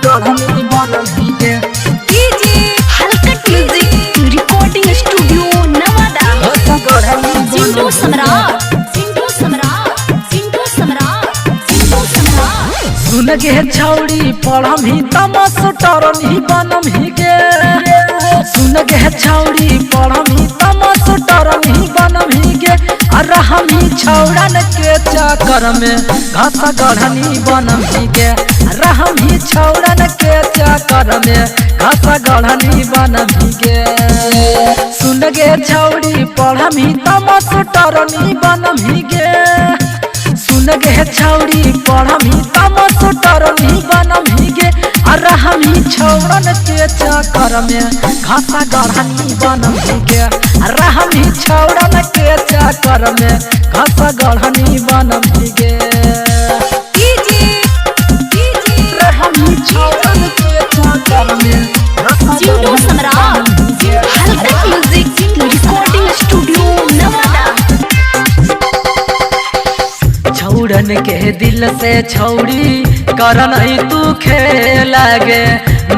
गढ़नी बनम भीगे DJ Halkat music recording studio Nawada. घासा गढ़नी सिंधु सम्राट सिंधु सम्राट सिंधु सम्राट सिंधु सम्राट। सुन गे छौड़ी पढ़म ही तमस टरनी बनम भीगे सुन गे छौड़ी पढ़म ही तमस टरनी बनम भीगे अरे हम ही छौड़न के चक्कर में घासा गढ़नी बनम भीगे अरे हम ही छौड़न के चक्कर में घासा गढ़नी बनम भीगे सुन गे छौड़ी पढ़म ही तमस टरनी बनम भीगे सुन गे छौड़ी पढ़म ही तमस टरनी बनम भीगे अरे हम ही छौड़न के चक्कर में घासा गढ़नी बनम भीगे अरे हम ही छौड़न के चक्कर में घासा गढ़नी बनम भीगे अरे हम ही छौड़न के चक्कर में घासा सिंधु सम्राट हलकट म्यूजिक रिकॉर्डिंग स्टूडियो नवादा। छौड़न के दिल से छौड़ी करन तू खेला गे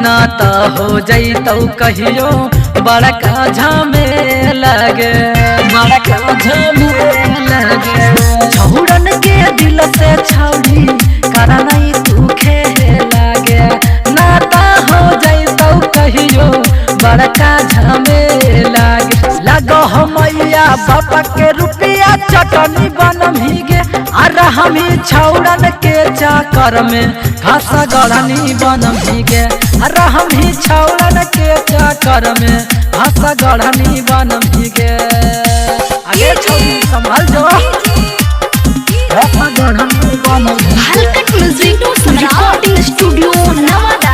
ना तो हो जैतौ कहियो बड़का झमेला गे बड़का झमेला गे छौड़न के दिल से छौड़ी करन तू खेला गे ना तो हो जैतौ कहियो बड़का झमेला गे लगो मैया बाबा के रुपया चटनी बनम भीगे अरे हम ही छौड़न के चक्कर में घासा गढ़नी बनम भीगे अरे हम ही छौड़न के चक्कर में घासा गढ़नी बनम भीगे आगे छौड़ी संभाल जो घासा गढ़नी बनम हलकट म्यूजिक रिकॉर्डिंग स्टूडियो नवादा।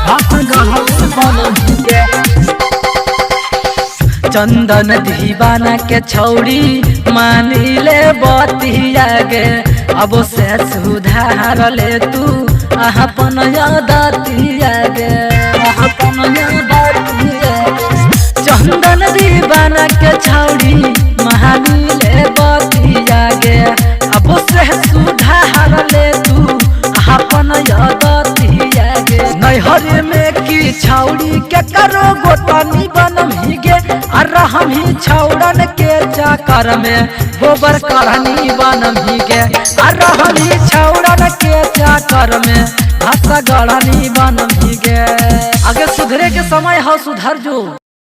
घासा गढ़नी बनम भीगे चंदन दीवाना के छौड़ी मानी ले बतिया गे अब से सुधार ले तू अपन यादतिया गे अपन यादतिया गे चंदन दीवाना के छौड़ी मानी ले बतिया गे अब से सुधार ले तू अपन यादतिया गे नैहर में की छौड़ी के करो गोतनी बनम भीगे अरे हम ही छौड़न के चक्कर में गोबर करनी बनम भीगे अरे हम ही छौड़न के चक्कर में घासा गढ़नी बनम भीगे आगे सुधरे के समय हो सुधर जो।